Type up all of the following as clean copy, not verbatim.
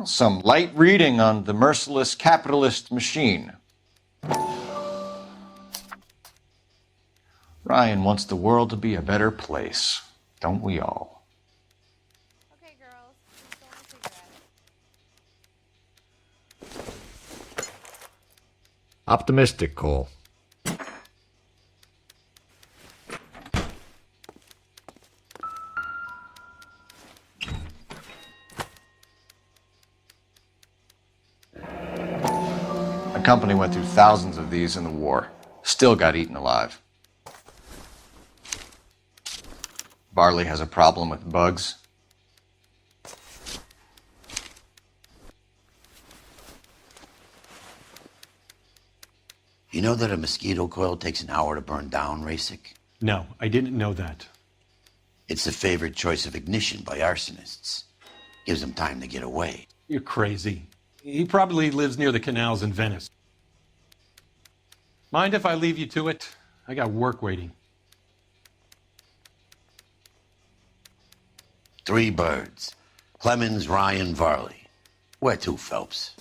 Some light reading on the merciless capitalist machine. Ryan wants the world to be a better place, don't we all? Okay, girls, who's going to cigarette? Optimistic, Cole. The company went through thousands of these in the war. Still got eaten alive. Varley has a problem with bugs. You know that a mosquito coil takes an hour to burn down, Rasik? No, I didn't know that. It's the favorite choice of ignition by arsonists. Gives them time to get away. You're crazy. He probably lives near the canals in Venice. Mind if I leave you to it? I got work waiting. 3 birds. Clemens, Ryan, Varley. Where to, Phelps?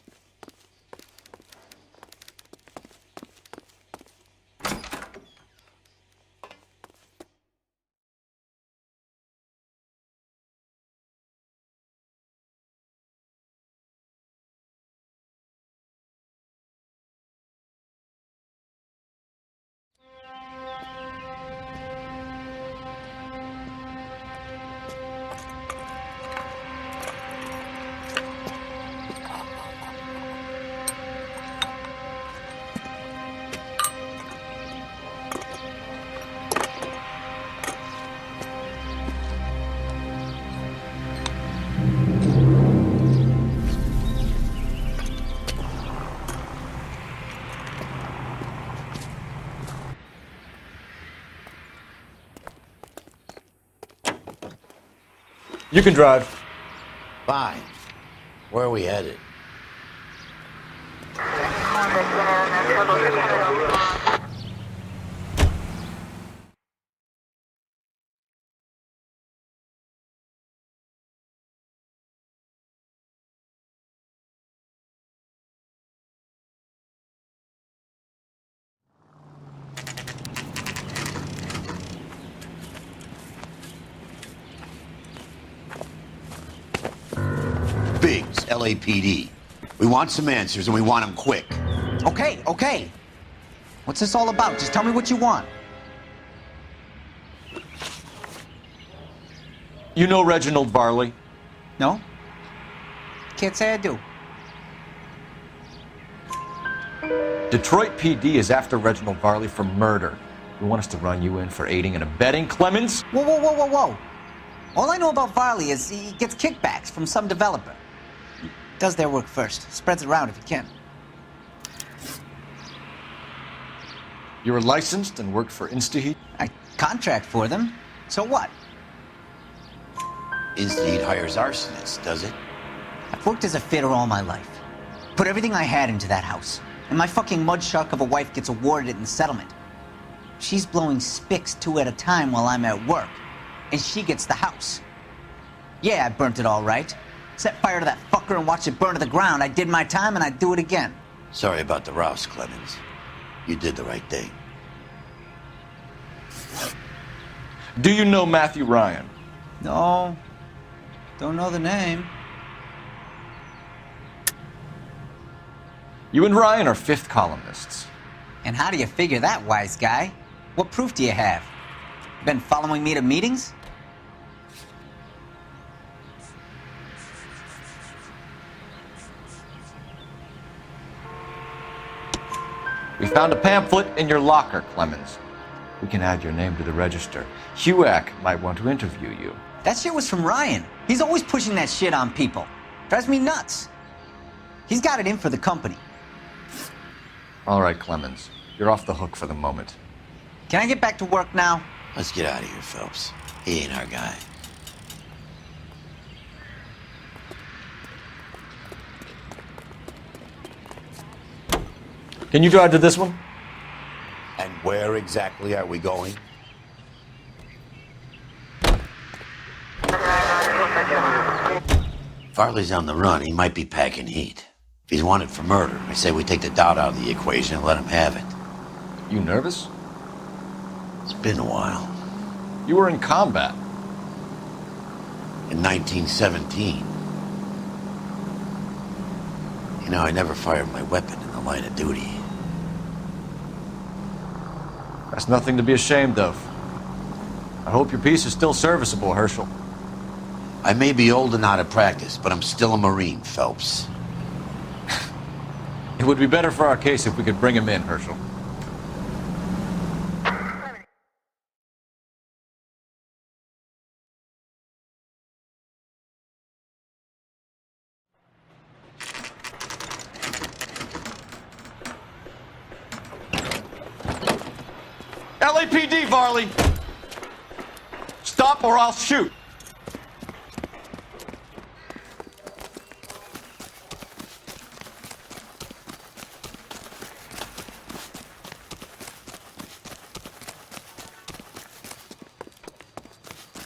You can drive. Fine. Where are we headed? Biggs, LAPD. We want some answers and we want them quick. Okay. What's this all about? Just tell me what you want. You know Reginald Varley? No? Can't say I do. Detroit PD is after Reginald Varley for murder. You want us to run you in for aiding and abetting, Clemens? Whoa. All I know about Varley is he gets kickbacks from some developer. He does their work first. Spreads it around if he can. You were licensed and worked for InstaHeat? I contract for them. So what? InstaHeat hires arsonists, does it? I've worked as a fitter all my life. Put everything I had into that house. And my fucking mud shark of a wife gets awarded it in settlement. She's blowing spics 2 at a time while I'm at work. And she gets the house. Yeah, I burnt it all right. Set fire to that fucker and watched it burn to the ground. I did my time and I'd do it again. Sorry about the rouse, Clemens. You did the right thing. Do you know Matthew Ryan? No. Don't know the name. You and Ryan are fifth columnists. And how do you figure that, wise guy? What proof do you have? Been following me to meetings? We found a pamphlet in your locker, Clemens. We can add your name to the register. HUAC might want to interview you. That shit was from Ryan. He's always pushing that shit on people. Drives me nuts. He's got it in for the company. All right, Clemens. You're off the hook for the moment. Can I get back to work now? Let's get out of here, Phelps. He ain't our guy. Can you drive to this one? And where exactly are we going? Farley's on the run. He might be packing heat. If he's wanted for murder, I say we take the doubt out of the equation and let him have it. You nervous? It's been a while. You were in combat. In 1917. You know, I never fired my weapon in the line of duty. That's nothing to be ashamed of. I hope your piece is still serviceable, Herschel. I may be old and out of practice, but I'm still a Marine, Phelps. It would be better for our case if we could bring him in, Herschel. LAPD, Varley! Stop or I'll shoot!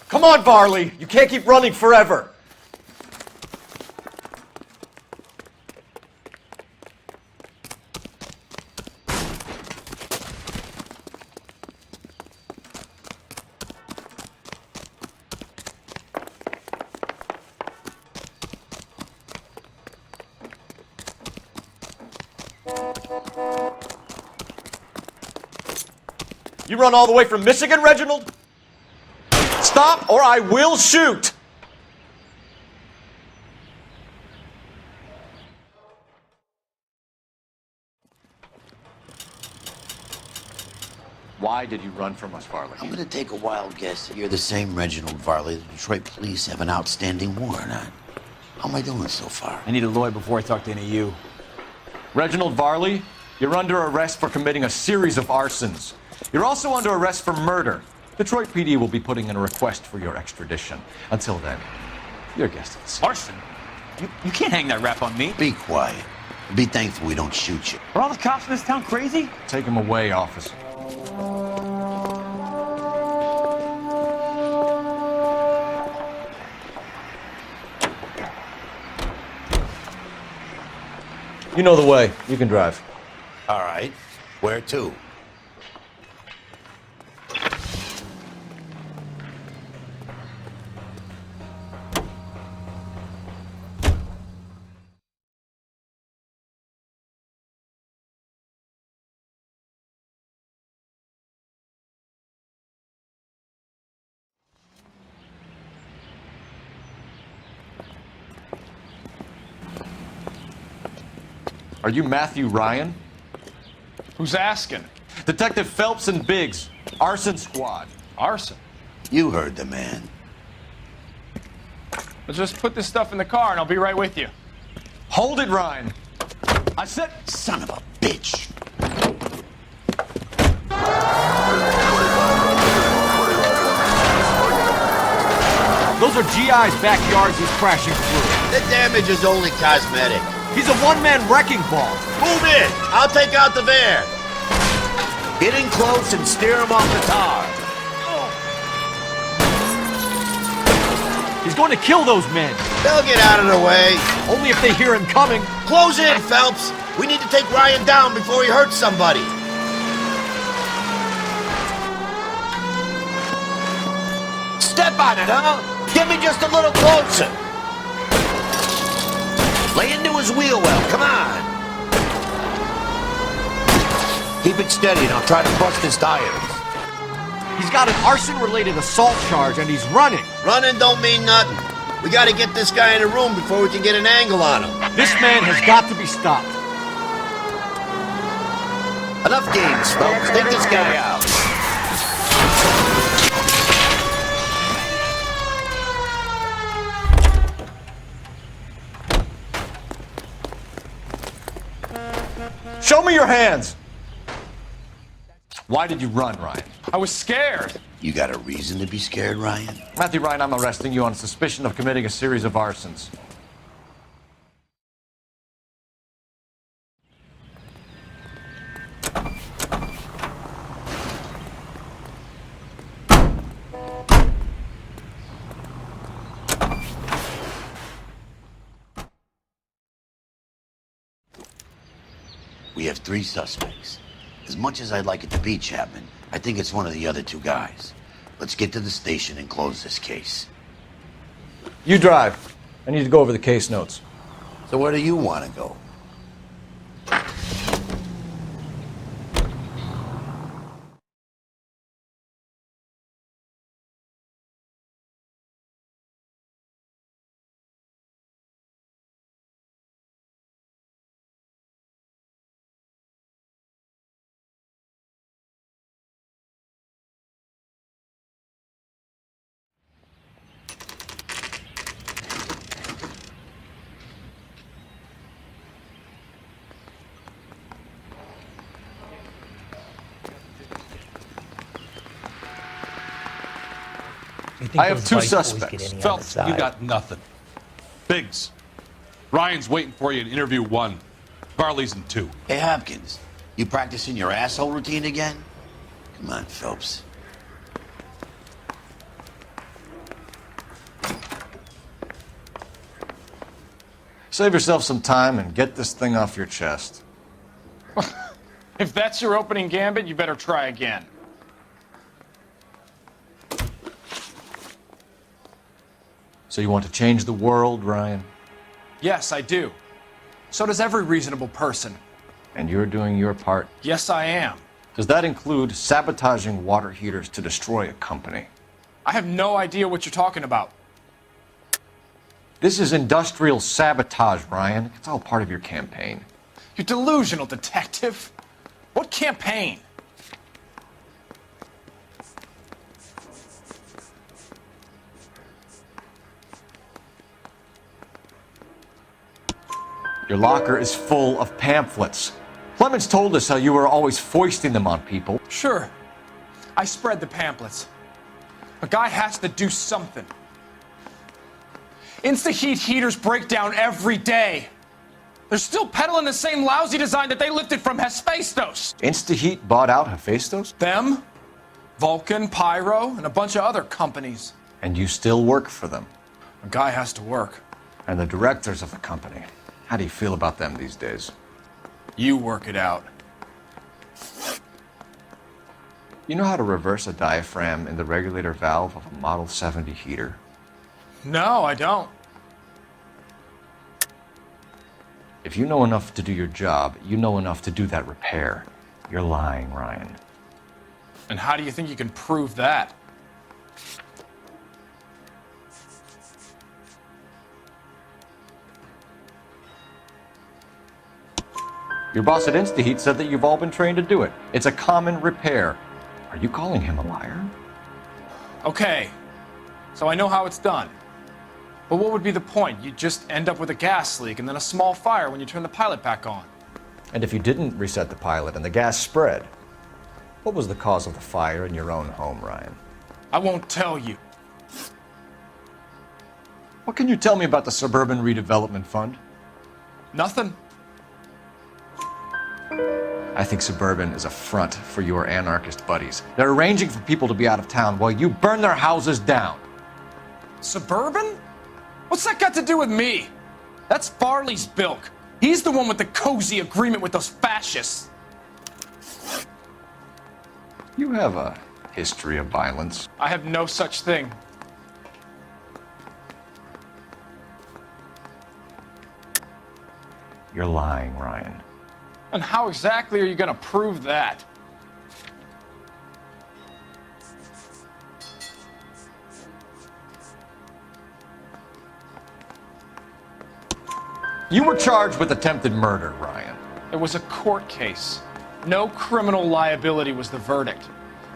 Come on, Varley! You can't keep running forever! You run all the way from Michigan, Reginald? Stop or I will shoot! Why did you run from us, Varley? I'm gonna take a wild guess that you're the same Reginald Varley the Detroit police have an outstanding warrant on. How am I doing so far? I need a lawyer before I talk to any of you. Reginald Varley, you're under arrest for committing a series of arsons. You're also under arrest for murder. Detroit PD will be putting in a request for your extradition. Until then, you're a guest of the scene. Arson? You can't hang that rap on me. Be quiet. Be thankful we don't shoot you. Are all the cops in this town crazy? Take him away, officer. You know the way. You can drive. All right. Where to? Are you Matthew Ryan? Who's asking? Detective Phelps and Biggs, Arson Squad. Arson. You heard the man. Let's just put this stuff in the car and I'll be right with you. Hold it, Ryan. I said... Son of a bitch. Those are GI's backyards he's crashing through. The damage is only cosmetic. He's a one-man wrecking ball. Move in! I'll take out the van! Get in close and steer him off the tar. He's going to kill those men. They'll get out of the way. Only if they hear him coming. Close in, Phelps! We need to take Ryan down before he hurts somebody. Step on it, huh? Get me just a little closer. Lay into his wheel well, come on. Keep it steady and I'll try to bust his tires. He's got an arson-related assault charge and he's running. Running don't mean nothing. We gotta get this guy in a room before we can get an angle on him. This man has got to be stopped. Enough games, folks. Take this guy out. Show me your hands! Why did you run, Ryan? I was scared. You got a reason to be scared, Ryan? Matthew Ryan, I'm arresting you on suspicion of committing a series of arsons. We have 3 suspects. As much as I'd like it to be Chapman, I think it's one of the other 2 guys. Let's get to the station and close this case. You drive. I need to go over the case notes. So where do you want to go? I have 2 suspects. Phelps, you got nothing. Biggs, Ryan's waiting for you in interview 1. Varley's in 2. Hey, Hopkins, you practicing your asshole routine again? Come on, Phelps. Save yourself some time and get this thing off your chest. If that's your opening gambit, you better try again. So you want to change the world, Ryan? Yes, I do. So does every reasonable person. And you're doing your part? Yes, I am. Does that include sabotaging water heaters to destroy a company? I have no idea what you're talking about. This is industrial sabotage, Ryan. It's all part of your campaign. You delusional detective. What campaign? Your locker is full of pamphlets. Clemens told us how you were always foisting them on people. Sure. I spread the pamphlets. A guy has to do something. Insta-heat heaters break down every day. They're still peddling the same lousy design that they lifted from Hephaestus. Insta-Heat bought out Hephaestus? Them, Vulcan, Pyro, and a bunch of other companies. And you still work for them. A guy has to work. And the directors of the company. How do you feel about them these days? You work it out. You know how to reverse a diaphragm in the regulator valve of a Model 70 heater? No, I don't. If you know enough to do your job, you know enough to do that repair. You're lying, Ryan. And how do you think you can prove that? Your boss at InstaHeat said that you've all been trained to do it. It's a common repair. Are you calling him a liar? Okay, so I know how it's done. But what would be the point? You'd just end up with a gas leak and then a small fire when you turn the pilot back on. And if you didn't reset the pilot and the gas spread, what was the cause of the fire in your own home, Ryan? I won't tell you. What can you tell me about the Suburban Redevelopment Fund? Nothing. I think Suburban is a front for your anarchist buddies. They're arranging for people to be out of town while you burn their houses down. Suburban? What's that got to do with me? That's Farley's bilk. He's the one with the cozy agreement with those fascists. You have a history of violence. I have no such thing. You're lying, Ryan. And how exactly are you going to prove that? You were charged with attempted murder, Ryan. It was a court case. No criminal liability was the verdict.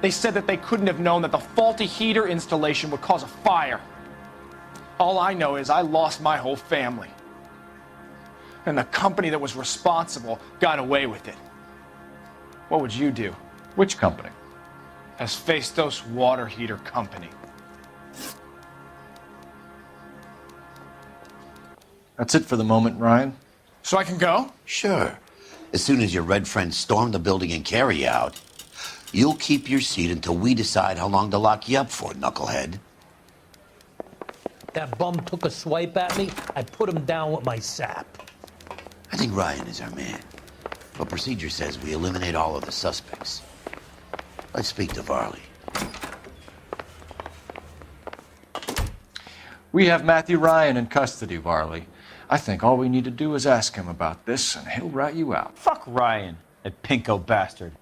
They said that they couldn't have known that the faulty heater installation would cause a fire. All I know is I lost my whole family. And the company that was responsible got away with it. What would you do? Which company? Hephaestus Water Heater Company. That's it for the moment, Ryan. So I can go? Sure. As soon as your red friends storm the building and carry out, you'll keep your seat until we decide how long to lock you up for, knucklehead. That bum took a swipe at me, I put him down with my sap. I think Ryan is our man. But procedure says we eliminate all of the suspects. Let's speak to Varley. We have Matthew Ryan in custody, Varley. I think all we need to do is ask him about this, and he'll rat you out. Fuck Ryan, that pinko bastard.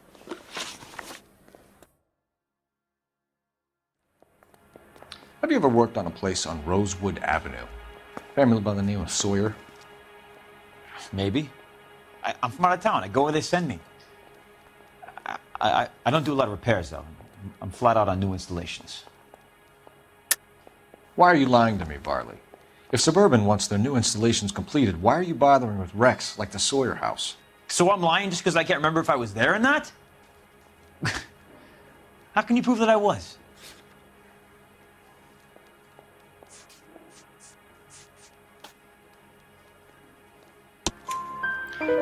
Have you ever worked on a place on Rosewood Avenue? Family by the name of Sawyer? Maybe. I'm from out of town. I go where they send me. I don't do a lot of repairs, though. I'm flat out on new installations. Why are you lying to me, Varley? If Suburban wants their new installations completed, why are you bothering with wrecks like the Sawyer house? So I'm lying just because I can't remember if I was there or not? How can you prove that I was?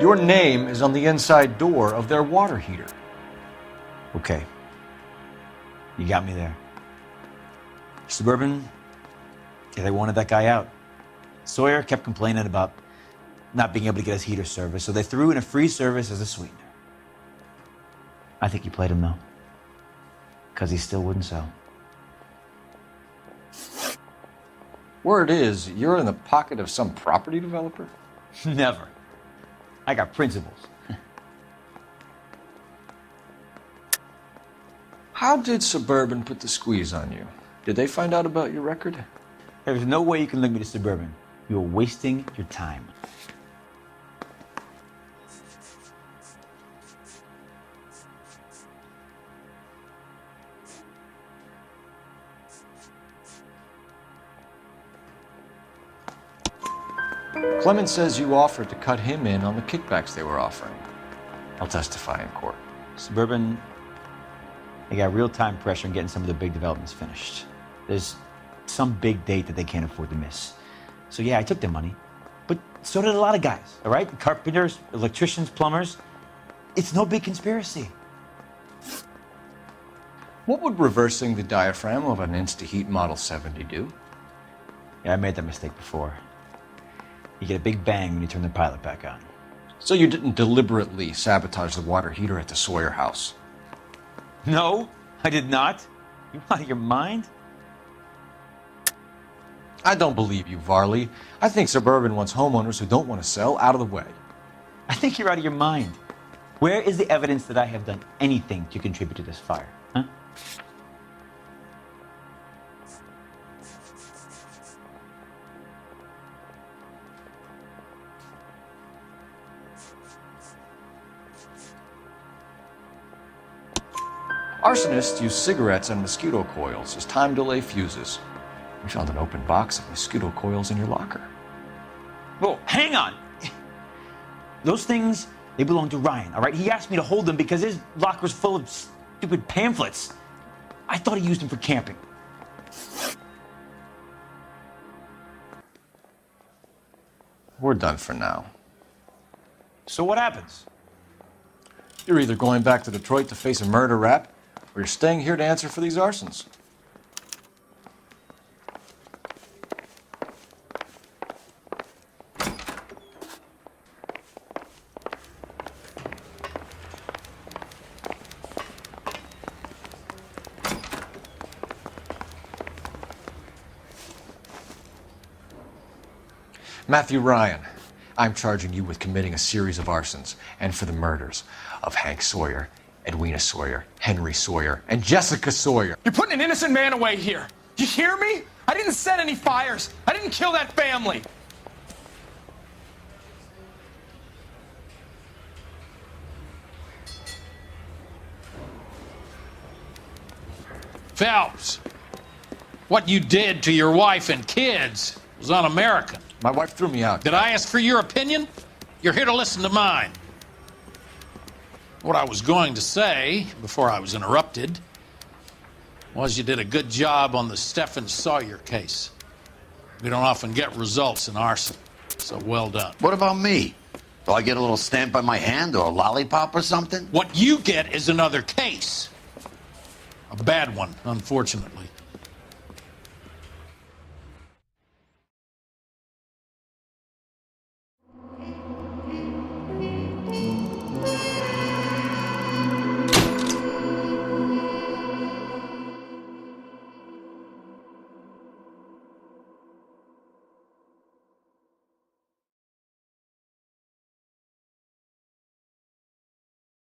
Your name is on the inside door of their water heater. Okay. You got me there. Suburban, yeah, they wanted that guy out. Sawyer kept complaining about not being able to get his heater service, so they threw in a free service as a sweetener. I think he played him, though. Because he still wouldn't sell. Word is, you're in the pocket of some property developer? Never. I got principles. How did Suburban put the squeeze on you? Did they find out about your record? There's no way you can link me to Suburban. You're wasting your time. Clemens says you offered to cut him in on the kickbacks they were offering. I'll testify in court. Suburban, they got real-time pressure on getting some of the big developments finished. There's some big date that they can't afford to miss. So yeah, I took their money. But so did a lot of guys, all right? Carpenters, electricians, plumbers. It's no big conspiracy. What would reversing the diaphragm of an Insta-Heat Model 70 do? Yeah, I made that mistake before. You get a big bang when you turn the pilot back on. So you didn't deliberately sabotage the water heater at the Sawyer house? No, I did not. You out of your mind? I don't believe you, Varley. I think Suburban wants homeowners who don't want to sell out of the way. I think you're out of your mind. Where is the evidence that I have done anything to contribute to this fire? Huh? Arsonists use cigarettes and mosquito coils as time delay fuses. We found an open box of mosquito coils in your locker. Whoa, hang on. Those things, they belong to Ryan, all right? He asked me to hold them because his locker's full of stupid pamphlets. I thought he used them for camping. We're done for now. So what happens? You're either going back to Detroit to face a murder rap, or you're staying here to answer for these arsons. Matthew Ryan, I'm charging you with committing a series of arsons and for the murders of Hank Sawyer, Edwina Sawyer, Henry Sawyer, and Jessica Sawyer. You're putting an innocent man away here. You hear me? I didn't set any fires. I didn't kill that family. Phelps, what you did to your wife and kids was un-American. My wife threw me out. Did I ask for your opinion? You're here to listen to mine. What I was going to say, before I was interrupted, was you did a good job on the Stephen Sawyer case. We don't often get results in arson, so well done. What about me? Do I get a little stamp by my hand or a lollipop or something? What you get is another case. A bad one, unfortunately.